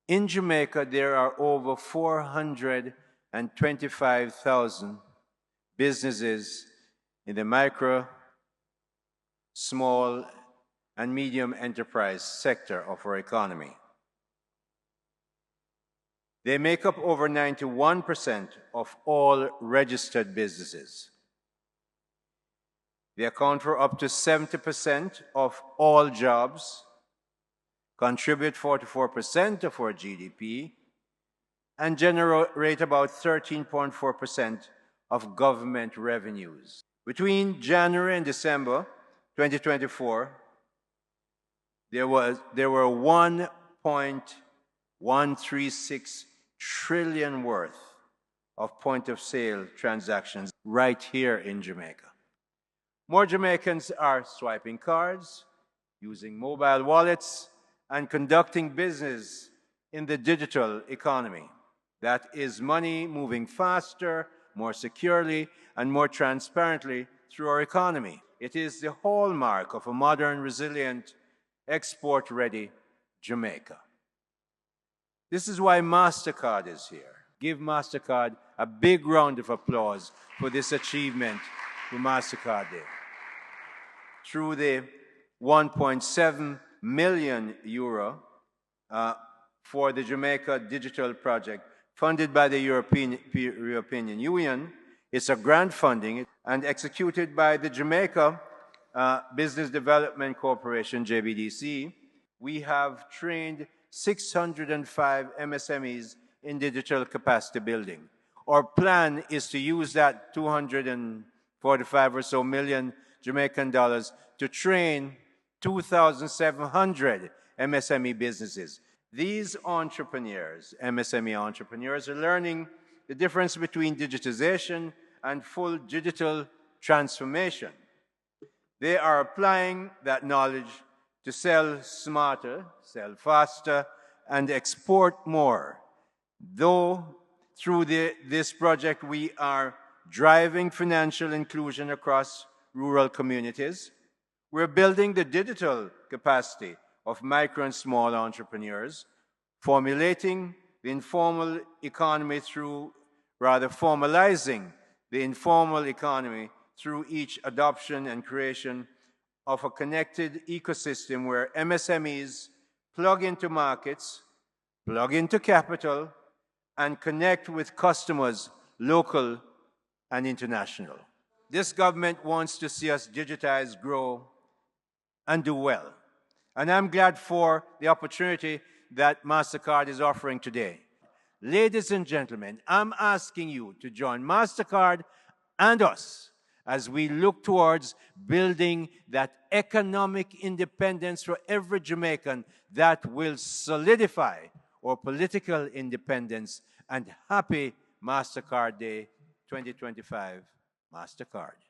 In Jamaica, there are over 425,000 businesses in the micro, small, and medium enterprise sector of our economy. They make up over 91% of all registered businesses. They account for up to 70% of all jobs, contribute 44% of our GDP, and generate about 13.4% of government revenues. Between January and December 2024, there were 1.136 trillion worth of point-of-sale transactions right here in Jamaica. More Jamaicans are swiping cards, using mobile wallets, and conducting business in the digital economy. That is money moving faster, more securely, and more transparently through our economy. It is the hallmark of a modern, resilient, export-ready Jamaica. This is why Mastercard is here. Give Mastercard a big round of applause for this achievement for Mastercard Day. Through the 1.7 million euro for the Jamaica Digital Project, funded by the European Union. It's a grant funding and executed by the Jamaica Business Development Corporation, JBDC. We have trained 605 MSMEs in digital capacity building. Our plan is to use that 245 or so million Jamaican dollars to train 2,700 MSME businesses. These entrepreneurs, MSME entrepreneurs, are learning the difference between digitization and full digital transformation. They are applying that knowledge to sell smarter, sell faster, and export more. Though through this project we are driving financial inclusion across rural communities, we're building the digital capacity of micro and small entrepreneurs, formulating the informal economy formalizing the informal economy through each adoption and creation of a connected ecosystem where MSMEs plug into markets, plug into capital, and connect with customers, local and international. This government wants to see us digitize, grow, and do well. And I'm glad for the opportunity that Mastercard is offering today. Ladies and gentlemen, I'm asking you to join Mastercard and us as we look towards building that economic independence for every Jamaican that will solidify our political independence. And happy Mastercard Day 2025, Mastercard.